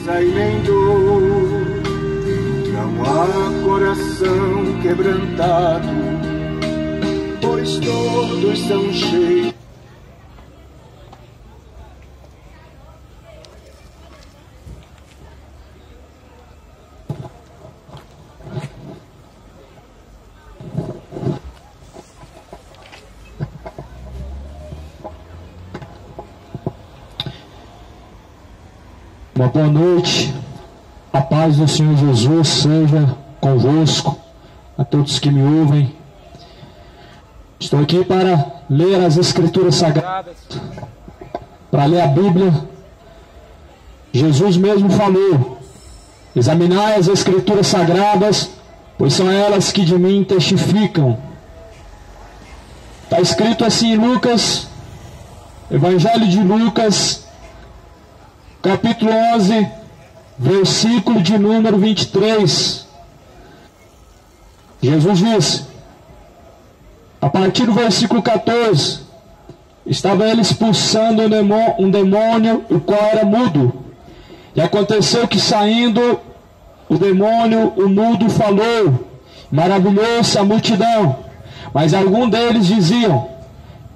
e nem dor, não há coração quebrantado, pois todos são cheios. Uma boa noite, a paz do Senhor Jesus seja convosco, a todos que me ouvem. Estou aqui para ler as Escrituras Sagradas, para ler a Bíblia. Jesus mesmo falou: examinai as Escrituras Sagradas, pois são elas que de mim testificam. Está escrito assim em Lucas, Evangelho de Lucas, capítulo 11, versículo de número 23. Jesus disse, a partir do versículo 14, estava ele expulsando um demônio, o qual era mudo. E aconteceu que, saindo o demônio, o mudo falou, maravilhou-se a multidão. Mas algum deles diziam,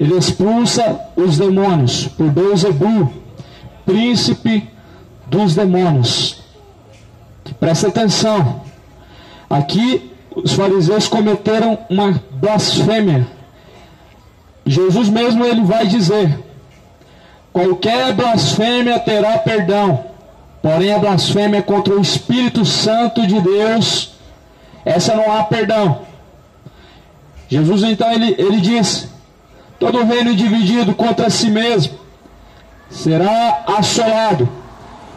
ele expulsa os demônios por Beelzebu, príncipe dos demônios. Presta atenção, aqui os fariseus cometeram uma blasfêmia. Jesus mesmo ele vai dizer, qualquer blasfêmia terá perdão, porém a blasfêmia contra o Espírito Santo de Deus, essa não há perdão. Jesus então ele diz, todo reino dividido contra si mesmo será assolado,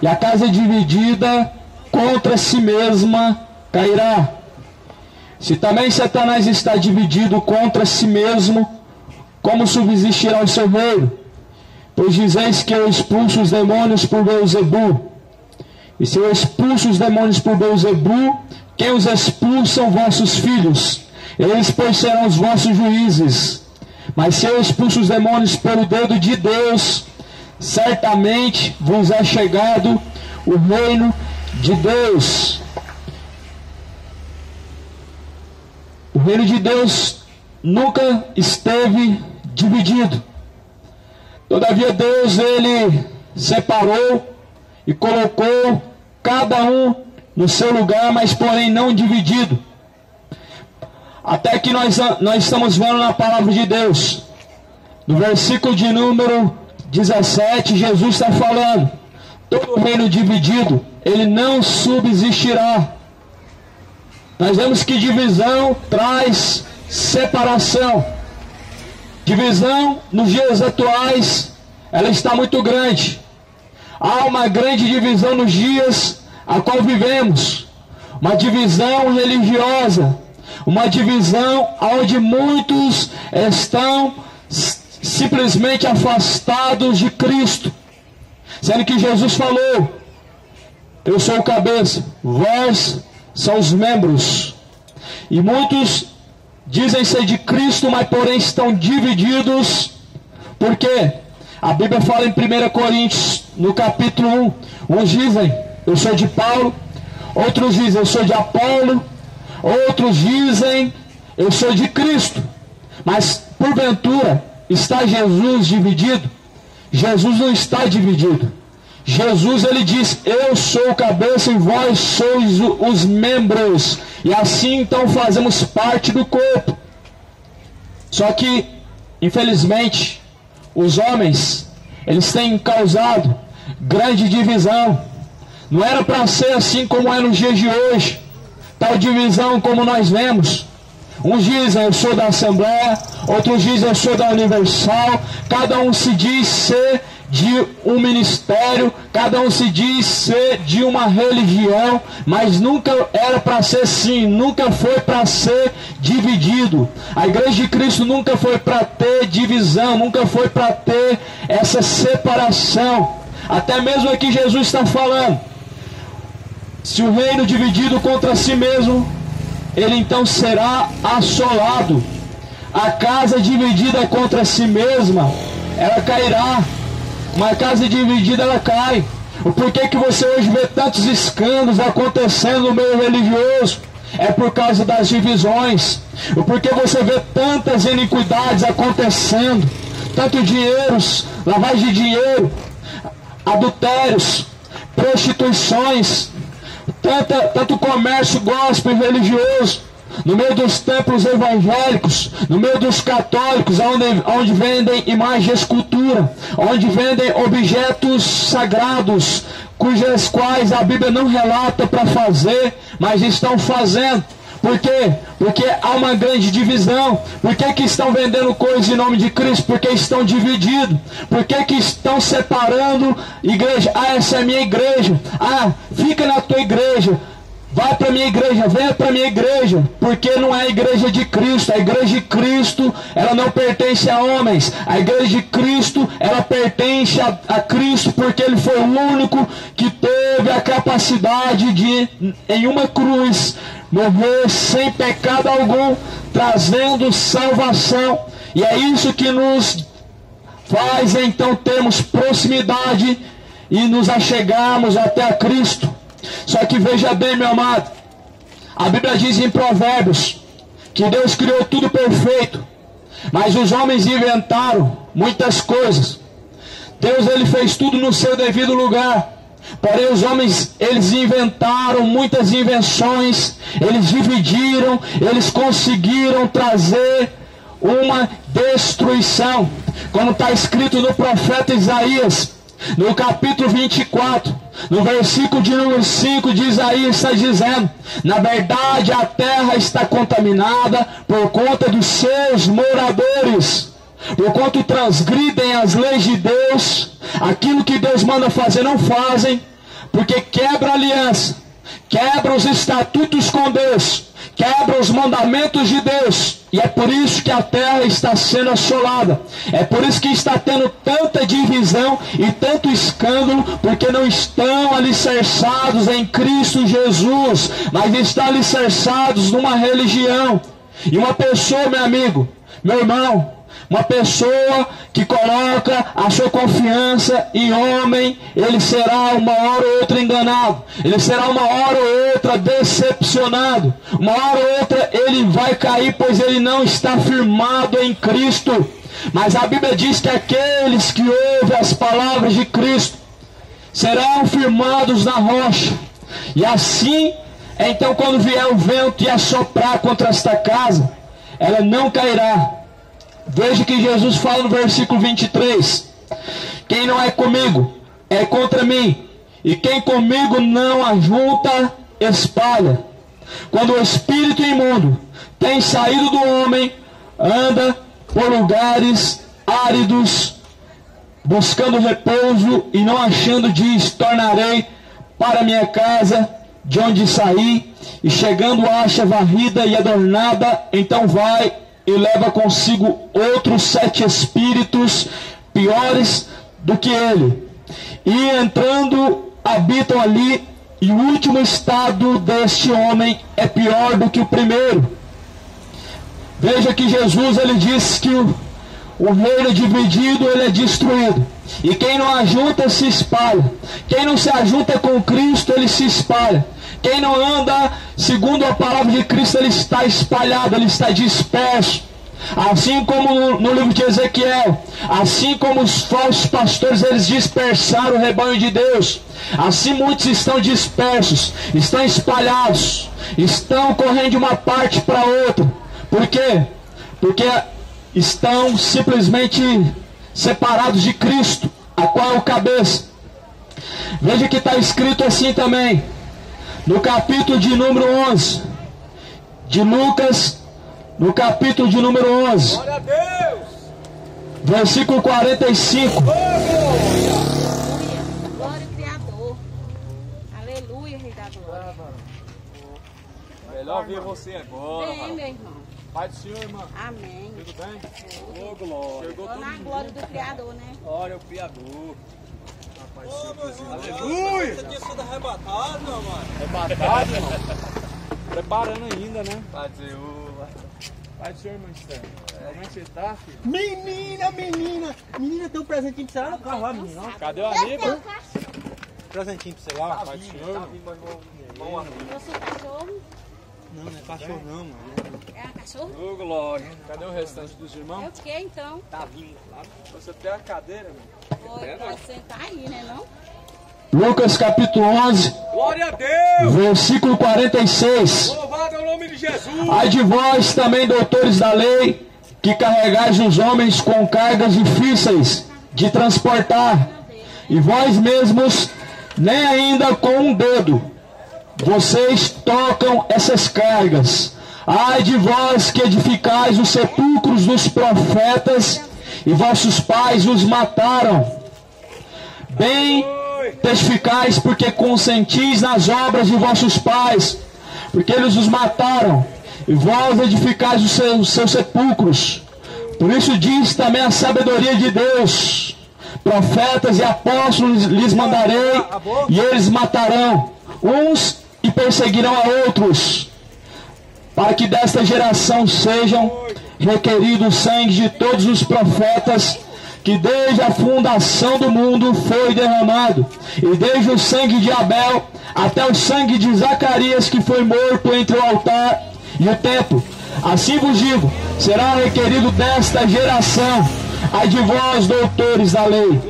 e a casa dividida contra si mesma cairá. Se também Satanás está dividido contra si mesmo, como subsistirá o seu reino? Pois dizeis que eu expulso os demônios por Beelzebu. E se eu expulso os demônios por Beelzebu, quem os expulsam? Vossos filhos. Eles, pois, serão os vossos juízes. Mas se eu expulso os demônios pelo dedo de Deus, certamente vos é chegado o reino de Deus. O reino de Deus nunca esteve dividido. Todavia Deus ele separou e colocou cada um no seu lugar, mas porém não dividido. Até que nós estamos vendo na palavra de Deus, no versículo de número 17, Jesus está falando, todo reino dividido, ele não subsistirá. Nós vemos que divisão traz separação. Divisão nos dias atuais, ela está muito grande. Há uma grande divisão nos dias a qual vivemos. Uma divisão religiosa, uma divisão onde muitos estão simplesmente afastados de Cristo, sendo que Jesus falou, eu sou o cabeça, vós são os membros. E muitos dizem ser de Cristo, mas porém estão divididos. Por quê? A Bíblia fala em 1 Coríntios, no capítulo 1, uns dizem, eu sou de Paulo, outros dizem, eu sou de Apolo, outros dizem, eu sou de Cristo. Mas porventura está Jesus dividido? Jesus não está dividido. Jesus ele diz, eu sou o cabeça e vós sois os membros. E assim então fazemos parte do corpo. Só que, infelizmente, os homens, eles têm causado grande divisão. Não era para ser assim como é nos dias de hoje. Tal divisão como nós vemos. Uns dizem eu sou da Assembleia, outros dizem eu sou da Universal. Cada um se diz ser de um ministério, cada um se diz ser de uma religião, mas nunca era para ser assim, nunca foi para ser dividido. A Igreja de Cristo nunca foi para ter divisão, nunca foi para ter essa separação. Até mesmo aqui Jesus está falando, se o reino dividido contra si mesmo, ele então será assolado. A casa dividida contra si mesma, ela cairá. Uma casa dividida ela cai. O porquê que você hoje vê tantos escândalos acontecendo no meio religioso? É por causa das divisões. O porquê você vê tantas iniquidades acontecendo, tanto dinheiros, lavagem de dinheiro, adultérios, prostituições, tanto comércio gospel religioso, no meio dos templos evangélicos, no meio dos católicos, onde vendem imagem de escultura, onde vendem objetos sagrados, cujas quais a Bíblia não relata para fazer, mas estão fazendo. Por quê? Porque há uma grande divisão. Por que estão vendendo coisas em nome de Cristo? Porque estão divididos. Por que estão separando igreja? Ah, essa é a minha igreja. Ah, fica na tua igreja. Vai para a minha igreja, venha para a minha igreja, porque não é a igreja de Cristo. A igreja de Cristo, ela não pertence a homens. A igreja de Cristo, ela pertence a Cristo, porque Ele foi o único que teve a capacidade de, em uma cruz, morrer sem pecado algum, trazendo salvação. E é isso que nos faz então termos proximidade e nos achegarmos até a Cristo. Só que veja bem, meu amado, a Bíblia diz em Provérbios que Deus criou tudo perfeito, mas os homens inventaram muitas coisas. Deus, ele fez tudo no seu devido lugar, porém os homens, eles inventaram muitas invenções, eles dividiram, eles conseguiram trazer uma destruição, como está escrito no profeta Isaías, no capítulo 24, no versículo de número 5 de Isaías, está dizendo: na verdade a terra está contaminada por conta dos seus moradores, porquanto transgridem as leis de Deus, aquilo que Deus manda fazer não fazem, porque quebra a aliança, quebra os estatutos com Deus, quebra os mandamentos de Deus. E é por isso que a terra está sendo assolada. É por isso que está tendo tanta divisão e tanto escândalo, porque não estão alicerçados em Cristo Jesus, mas estão alicerçados numa religião. E uma pessoa, meu amigo, meu irmão, uma pessoa que coloca a sua confiança em homem, ele será uma hora ou outra enganado, ele será uma hora ou outra decepcionado, uma hora ou outra ele vai cair, pois ele não está firmado em Cristo. Mas a Bíblia diz que aqueles que ouvem as palavras de Cristo serão firmados na rocha. E assim, então, quando vier o vento e assoprar contra esta casa, ela não cairá. Veja que Jesus fala no versículo 23: quem não é comigo é contra mim, e quem comigo não ajunta, espalha. Quando o espírito imundo tem saído do homem, anda por lugares áridos, buscando repouso, e não achando, diz: tornarei para minha casa de onde saí, e chegando acha varrida e adornada, então vai e leva consigo outros 7 espíritos piores do que ele, e entrando habitam ali, e o último estado deste homem é pior do que o primeiro. Veja que Jesus, ele diz que o reino dividido, ele é destruído, e quem não ajunta se espalha. Quem não se ajunta com Cristo, ele se espalha. Quem não anda segundo a palavra de Cristo, ele está espalhado, ele está disperso. Assim como no livro de Ezequiel, assim como os falsos pastores, eles dispersaram o rebanho de Deus, assim muitos estão dispersos, estão espalhados, estão correndo de uma parte para outra. Por quê? Porque estão simplesmente separados de Cristo, a qual é o cabeça. Veja que está escrito assim também, no capítulo de número 11 de Lucas, no capítulo de número 11, glória a Deus, versículo 45. Glória ao Criador. Aleluia, Rei da Glória. Melhor ver você agora. Bem, meu irmão. Pai do Senhor, irmão. Amém. Tudo bem? Ô, glória. Estou na glória do Criador, né? Glória ao Criador. Rapaz, Aleluia! Você tinha sido arrebatado, meu mano. Arrebatado, irmão. Preparando ainda, né? Pai do Senhor. Pai do Senhor, irmão Esther. Como é que você tá, filho? Menina, tem um presentinho pra você lá no carro, lá, menina. Cadê o Aníbal? presentinho pra você lá, pai do senhor. Trouxe o cachorro. Não, não é cachorro não, mano. É a cachorro? Ô, Glória, cadê o restante dos É irmãos? o que então? Tá vindo, claro. Você tem a cadeira, meu. Oi, pode sentar aí, né não? Lucas capítulo 11, Glória a Deus! versículo 46. Louvado é o nome de Jesus! Ai de vós também, doutores da lei, que carregais os homens com cargas difíceis de transportar, e vós mesmos nem ainda com um dedo vocês tocam essas cargas. Ai de vós que edificais os sepulcros dos profetas, e vossos pais os mataram. Bem testificais, porque consentis nas obras de vossos pais, porque eles os mataram, e vós edificais os seus sepulcros. Por isso diz também a sabedoria de Deus: profetas e apóstolos lhes mandarei, e eles matarão uns e perseguirão a outros, para que desta geração sejam requeridos o sangue de todos os profetas, que desde a fundação do mundo foi derramado, e desde o sangue de Abel até o sangue de Zacarias, que foi morto entre o altar e o templo. Assim vos digo, será requerido desta geração. Ai de vós, doutores da lei,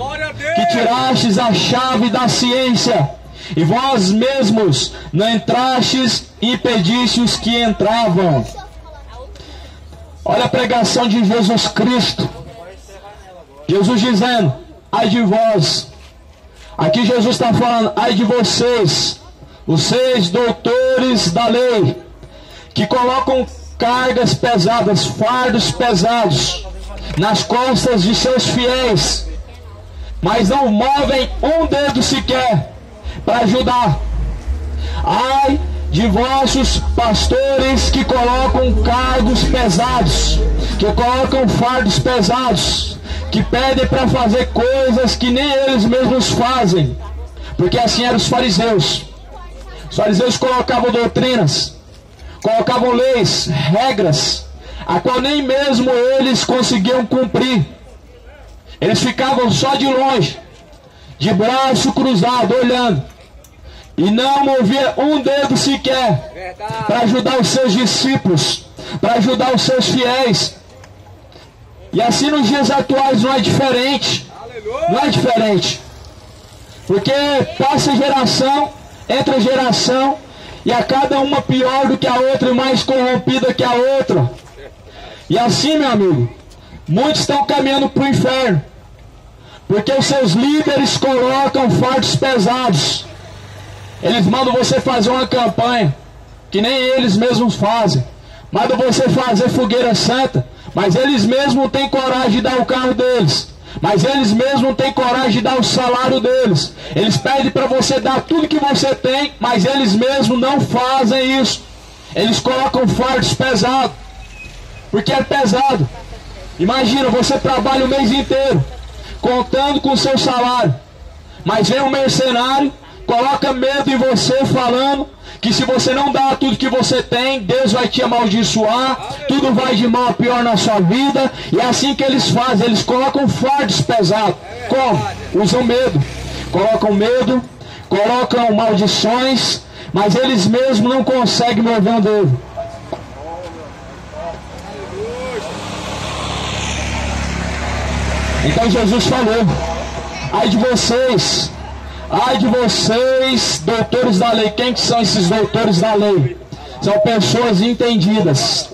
que tirastes a chave da ciência, e vós mesmos não entrastes e impedistes os que entravam. Olha a pregação de Jesus Cristo. Jesus dizendo: ai de vós. Aqui Jesus está falando: ai de vocês, doutores da lei, que colocam cargas pesadas, fardos pesados nas costas de seus fiéis, mas não movem um dedo sequer para ajudar. Ai de vossos pastores que colocam cargos pesados, que colocam fardos pesados, que pedem para fazer coisas que nem eles mesmos fazem, porque assim eram os fariseus. Os fariseus colocavam doutrinas, colocavam leis, regras, a qual nem mesmo eles conseguiam cumprir. Eles ficavam só de longe, de braço cruzado, olhando, e não movia um dedo sequer para ajudar os seus discípulos, para ajudar os seus fiéis. E assim nos dias atuais não é diferente. Não é diferente. Porque passa geração, entra geração, e a cada uma pior do que a outra e mais corrompida que a outra. E assim, meu amigo, muitos estão caminhando para o inferno, porque os seus líderes colocam fardos pesados. Eles mandam você fazer uma campanha que nem eles mesmos fazem. Mandam você fazer fogueira santa, mas eles mesmos não têm coragem de dar o carro deles, mas eles mesmos não têm coragem de dar o salário deles. Eles pedem para você dar tudo que você tem, mas eles mesmos não fazem isso. Eles colocam fardos pesados, porque é pesado. Imagina, você trabalha o mês inteiro contando com o seu salário, mas vem um mercenário, coloca medo em você, falando que se você não dá tudo que você tem, Deus vai te amaldiçoar, tudo vai de mal a pior na sua vida. E é assim que eles fazem, eles colocam fardos pesados. Como? Usam medo, colocam maldições, mas eles mesmos não conseguem mover um dedo. Então Jesus falou: ai de vocês, doutores da lei. Quem que são esses doutores da lei? São pessoas entendidas.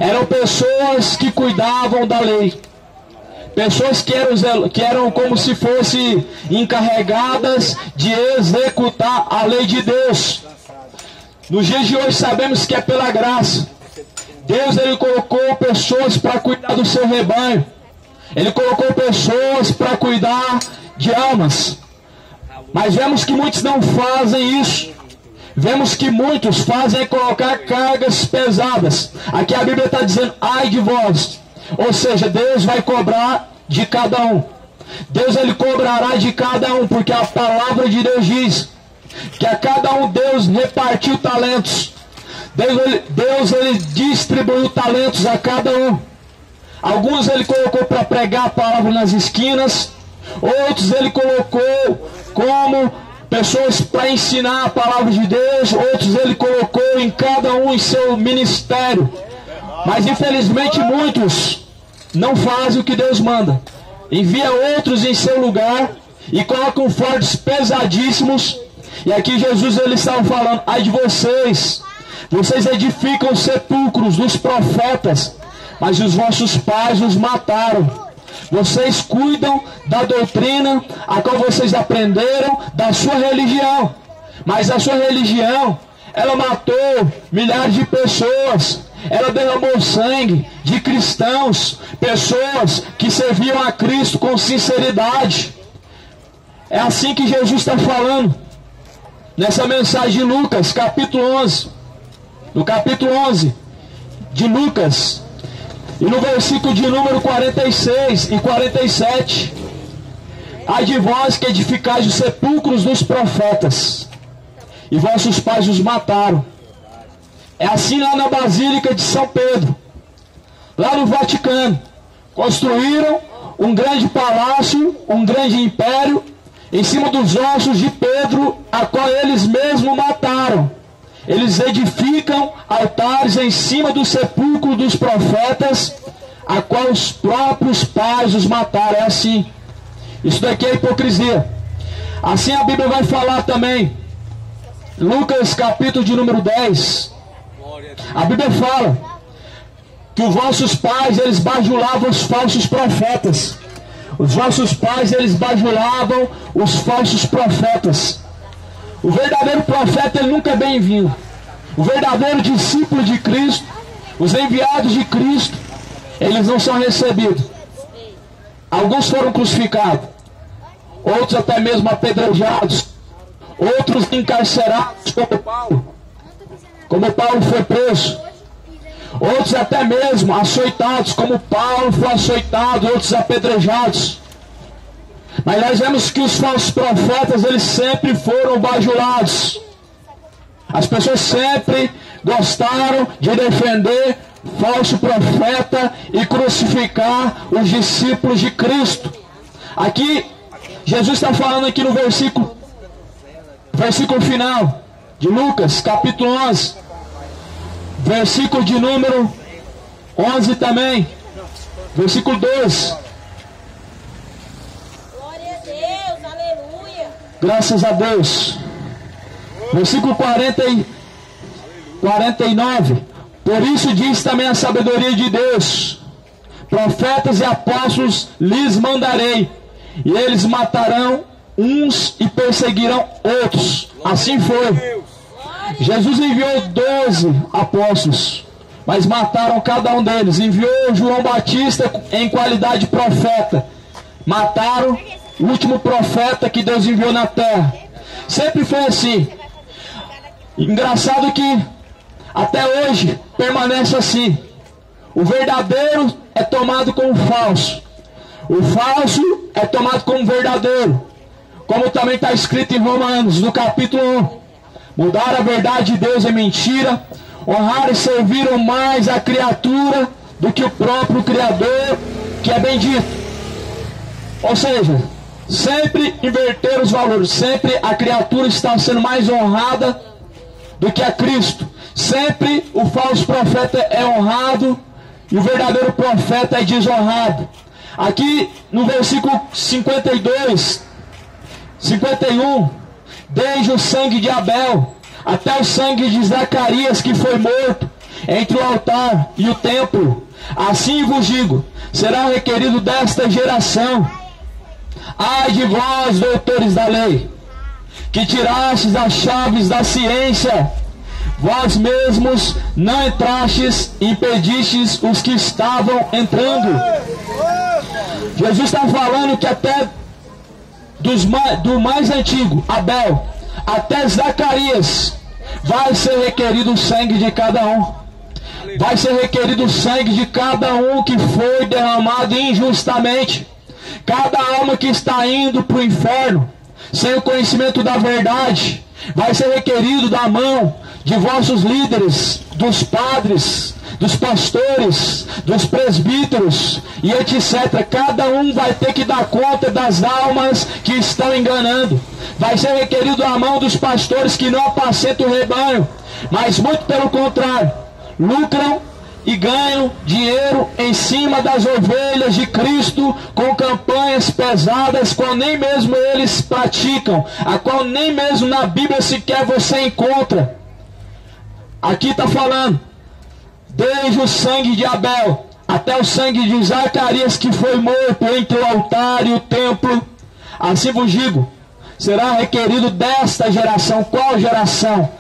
Eram pessoas que cuidavam da lei, pessoas que eram como se fossem encarregadas de executar a lei de Deus. Nos dias de hoje sabemos que é pela graça. Deus, ele colocou pessoas para cuidar do seu rebanho. Ele colocou pessoas para cuidar de almas. Mas vemos que muitos não fazem isso. Vemos que muitos fazem colocar cargas pesadas. Aqui a Bíblia está dizendo: ai de vós. Ou seja, Deus vai cobrar de cada um. Deus, ele cobrará de cada um, porque a palavra de Deus diz que a cada um Deus repartiu talentos. Deus ele distribuiu talentos a cada um. Alguns ele colocou para pregar a palavra nas esquinas, outros ele colocou como pessoas para ensinar a palavra de Deus, outros ele colocou em cada um em seu ministério. Mas infelizmente muitos não fazem o que Deus manda. Envia outros em seu lugar e colocam fardos pesadíssimos. E aqui Jesus ele estava falando: ai de vocês, vocês edificam sepulcros dos profetas, mas os vossos pais os mataram. Vocês cuidam da doutrina a qual vocês aprenderam da sua religião, mas a sua religião, ela matou milhares de pessoas. Ela derramou sangue de cristãos, pessoas que serviam a Cristo com sinceridade. É assim que Jesus está falando nessa mensagem de Lucas, capítulo 11. No capítulo 11 de Lucas, e no versículo de número 46 e 47: ai de vós que edificais os sepulcros dos profetas, e vossos pais os mataram. É assim lá na Basílica de São Pedro, lá no Vaticano. Construíram um grande palácio, um grande império, em cima dos ossos de Pedro, a qual eles mesmos mataram. Eles edificam altares em cima do sepulcro dos profetas, a qual os próprios pais os mataram. É assim. Isso daqui é hipocrisia. Assim a Bíblia vai falar também. Lucas capítulo de número 10. A Bíblia fala que os vossos pais, eles bajulavam os falsos profetas. Os vossos pais, eles bajulavam os falsos profetas. O verdadeiro profeta, ele nunca é bem-vindo. O verdadeiro discípulo de Cristo, os enviados de Cristo, eles não são recebidos. Alguns foram crucificados, outros até mesmo apedrejados, outros encarcerados como Paulo. Como Paulo foi preso, outros até mesmo açoitados, como Paulo foi açoitado, outros apedrejados. Mas nós vemos que os falsos profetas, eles sempre foram bajulados. As pessoas sempre gostaram de defender falso profeta e crucificar os discípulos de Cristo. Aqui, Jesus está falando aqui no versículo final de Lucas, capítulo 11, versículo de número 11 também, versículo 2. Glória a Deus, aleluia. Graças a Deus. Versículo 49. Por isso diz também a sabedoria de Deus: profetas e apóstolos lhes mandarei, e eles matarão uns e perseguirão outros. Assim foi. Jesus enviou 12 apóstolos, mas mataram cada um deles. Enviou João Batista em qualidade de profeta, mataram o último profeta que Deus enviou na terra. Sempre foi assim. Engraçado que até hoje permanece assim. O verdadeiro é tomado como falso, o falso é tomado como verdadeiro, como também está escrito em Romanos, no capítulo 1. Mudar a verdade de Deus é mentira, honrar e serviram mais a criatura do que o próprio Criador, que é bendito. Ou seja, sempre inverter os valores, sempre a criatura está sendo mais honrada do que a Cristo. Sempre o falso profeta é honrado e o verdadeiro profeta é desonrado. Aqui no versículo 52, 51, desde o sangue de Abel até o sangue de Zacarias, que foi morto entre o altar e o templo, assim vos digo, será requerido desta geração. Ai de vós, doutores da lei, que tirastes as chaves da ciência, vós mesmos não entrastes e impedistes os que estavam entrando. Jesus está falando que até do mais antigo, Abel, até Zacarias, vai ser requerido o sangue de cada um. Vai ser requerido o sangue de cada um que foi derramado injustamente. Cada alma que está indo para o inferno, sem o conhecimento da verdade, vai ser requerido da mão de vossos líderes, dos padres, dos pastores, dos presbíteros e etc. Cada um vai ter que dar conta das almas que estão enganando. Vai ser requerido a mão dos pastores que não apacentam o rebanho, mas muito pelo contrário, lucram e ganham dinheiro em cima das ovelhas de Cristo com campanhas pesadas, qual nem mesmo eles praticam, a qual nem mesmo na Bíblia sequer você encontra. Aqui está falando, desde o sangue de Abel até o sangue de Zacarias, que foi morto entre o altar e o templo, assim vos digo, será requerido desta geração. Qual geração?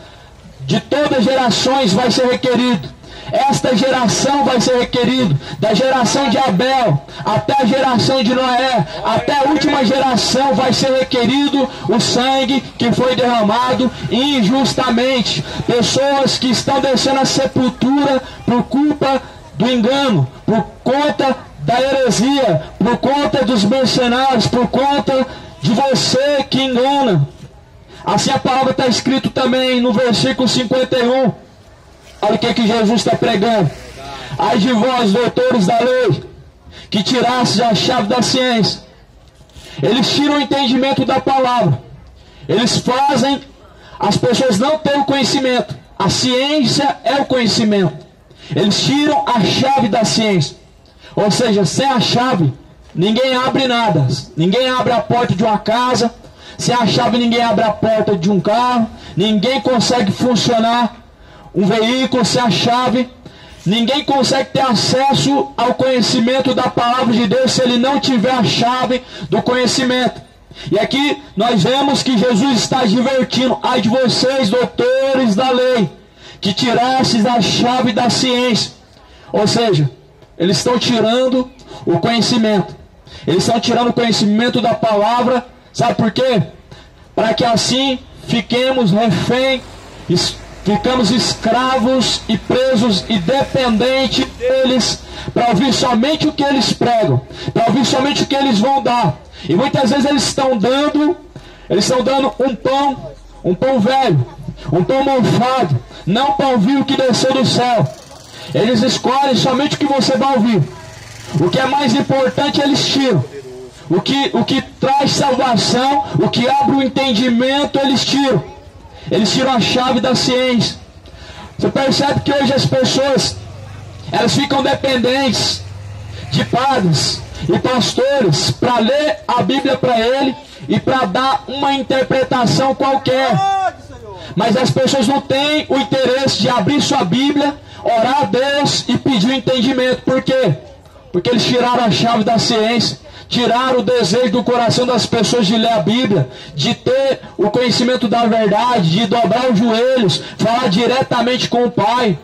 De todas as gerações vai ser requerido. Esta geração vai ser requerido, da geração de Abel até a geração de Noé, até a última geração vai ser requerido o sangue que foi derramado injustamente. Pessoas que estão descendo a sepultura por culpa do engano, por conta da heresia, por conta dos mercenários, por conta de você que engana. Assim a palavra está escrito também no versículo 51. Olha o que Jesus está pregando. Ai de vós, doutores da lei, que tirastes a chave da ciência. Eles tiram o entendimento da palavra. Eles fazem as pessoas não terem o conhecimento. A ciência é o conhecimento. Eles tiram a chave da ciência. Ou seja, sem a chave, ninguém abre nada. Ninguém abre a porta de uma casa. Sem a chave, ninguém abre a porta de um carro. Ninguém consegue funcionar um veículo sem a chave. Ninguém consegue ter acesso ao conhecimento da palavra de Deus se ele não tiver a chave do conhecimento. E aqui nós vemos que Jesus está advertindo: ai de vocês, doutores da lei, que tirastes a chave da ciência. Ou seja, eles estão tirando o conhecimento. Eles estão tirando o conhecimento da palavra. Sabe por quê? Para que assim fiquemos refém, ficamos escravos e presos e dependentes deles, para ouvir somente o que eles pregam, para ouvir somente o que eles vão dar. E muitas vezes eles estão dando um pão velho, um pão mofado, não para ouvir o que desceu do céu. Eles escolhem somente o que você vai ouvir. O que é mais importante eles tiram. O que traz salvação, o que abre o entendimento, eles tiram. Eles tiram a chave da ciência. Você percebe que hoje as pessoas, elas ficam dependentes de padres e pastores para ler a Bíblia para ele e para dar uma interpretação qualquer. Mas as pessoas não têm o interesse de abrir sua Bíblia, orar a Deus e pedir o entendimento. Por quê? Porque eles tiraram a chave da ciência. Tiraram o desejo do coração das pessoas de ler a Bíblia, de ter o conhecimento da verdade, de dobrar os joelhos, falar diretamente com o Pai.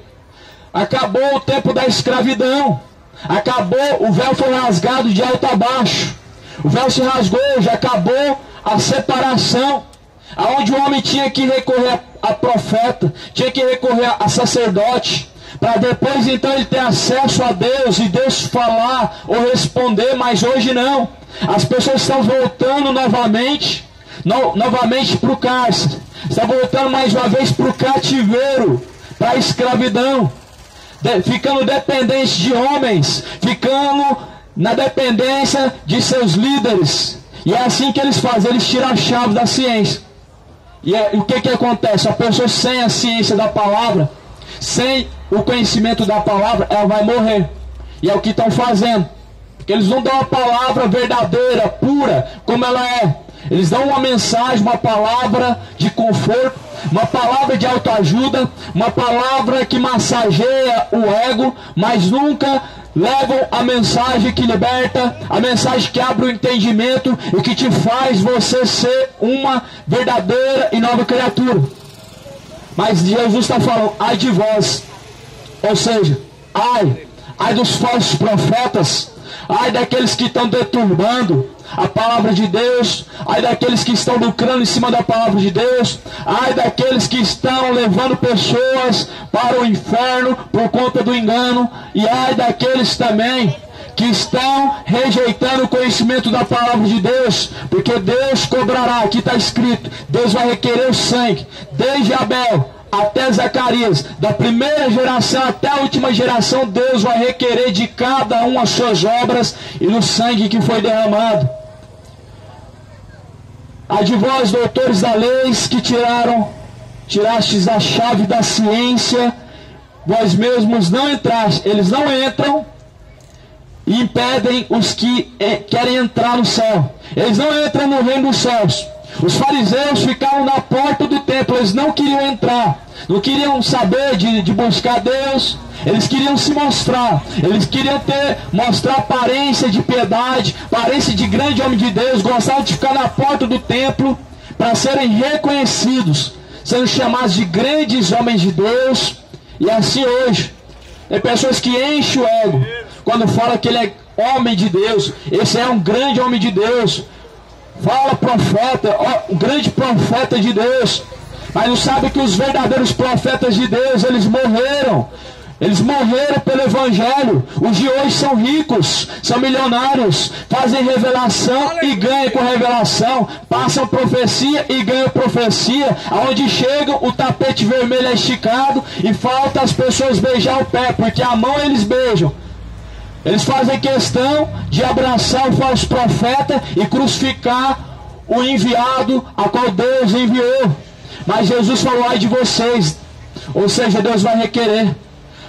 Acabou o tempo da escravidão. Acabou, o véu foi rasgado de alto a baixo. O véu se rasgou, já acabou a separação. Aonde o homem tinha que recorrer a profeta, tinha que recorrer a sacerdote, para depois então ele ter acesso a Deus e Deus falar ou responder. Mas hoje não. As pessoas estão voltando novamente para o cárcere, estão voltando mais uma vez para o cativeiro, para a escravidão, ficando dependentes de homens, ficando na dependência de seus líderes. E é assim que eles fazem, eles tiram a chave da ciência. E o que acontece? A pessoa sem a ciência da palavra, sem o conhecimento da palavra, ela vai morrer. E é o que estão fazendo. Porque eles não dão a palavra verdadeira, pura, como ela é. Eles dão uma mensagem, uma palavra de conforto, uma palavra de autoajuda, uma palavra que massageia o ego, mas nunca levam a mensagem que liberta, a mensagem que abre o entendimento e que te faz você ser uma verdadeira e nova criatura. Mas Jesus está falando: ai de vós. Ou seja, ai dos falsos profetas, ai daqueles que estão deturbando a palavra de Deus, ai daqueles que estão lucrando em cima da palavra de Deus, ai daqueles que estão levando pessoas para o inferno por conta do engano, e ai daqueles também que estão rejeitando o conhecimento da palavra de Deus, porque Deus cobrará. Aqui está escrito: Deus vai requerer o sangue, desde Abel até Zacarias, da primeira geração até a última geração, Deus vai requerer de cada um as suas obras e no sangue que foi derramado. Há de vós, doutores da lei, que tirastes a chave da ciência, vós mesmos não entrastes. Eles não entram e impedem os que querem entrar no céu. Eles não entram no reino dos céus. Os fariseus ficaram na porta do templo, eles não queriam entrar, não queriam saber de buscar Deus, eles queriam se mostrar, eles queriam mostrar aparência de piedade, aparência de grande homem de Deus, gostavam de ficar na porta do templo para serem reconhecidos, sendo chamados de grandes homens de Deus. E assim hoje, tem pessoas que enchem o ego, quando fala que ele é homem de Deus, esse é um grande homem de Deus. Fala profeta, um grande profeta de Deus, mas não sabe que os verdadeiros profetas de Deus, eles morreram pelo Evangelho. Os de hoje são ricos, são milionários, fazem revelação e ganham com revelação, passam profecia e ganham profecia, aonde chegam o tapete vermelho é esticado e falta as pessoas beijar o pé, porque a mão eles beijam. Eles fazem questão de abraçar o falso profeta e crucificar o enviado a qual Deus enviou. Mas Jesus falou: ai de vocês, ou seja, Deus vai requerer.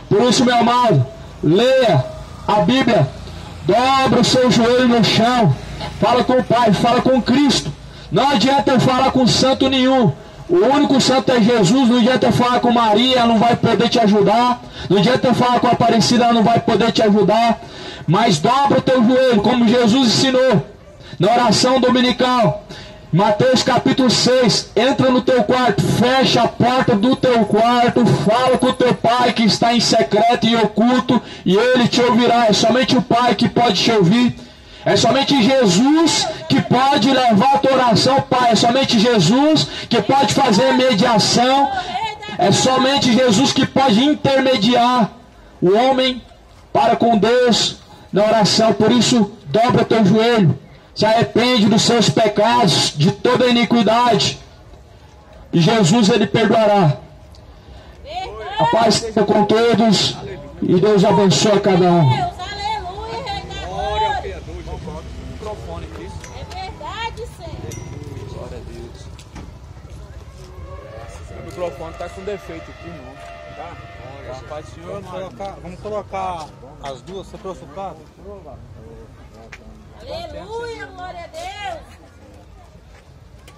Por isso, meu amado, leia a Bíblia, dobra o seu joelho no chão, fala com o Pai, fala com Cristo. Não adianta eu falar com santo nenhum. O único santo é Jesus. Não adianta eu falar com Maria, ela não vai poder te ajudar. Não adianta eu falar com a Aparecida, ela não vai poder te ajudar. Mas dobra o teu joelho, como Jesus ensinou na oração dominical. Mateus capítulo 6, entra no teu quarto, fecha a porta do teu quarto, fala com o teu Pai que está em secreto e oculto, e Ele te ouvirá. É somente o Pai que pode te ouvir. É somente Jesus que pode levar a tua oração ao Pai. É somente Jesus que pode fazer mediação. É somente Jesus que pode intermediar o homem para com Deus na oração. Por isso, dobra teu joelho, se arrepende dos seus pecados, de toda iniquidade, e Jesus, Ele perdoará. A paz seja com todos e Deus abençoe cada um. O microfone tá com defeito aqui, não. Tá? Rapaz, senhor, Vamos colocar as duas, você trouxe o carro? Aleluia, glória a Deus.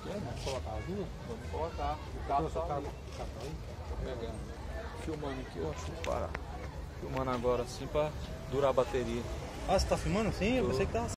Vamos colocar as duas? vamos colocar. O carro tá ali. Tô pegando. Filmando aqui, ó. Deixa eu parar. Filmando agora assim pra durar a bateria. Ah, você tá filmando assim? Eu pensei que tava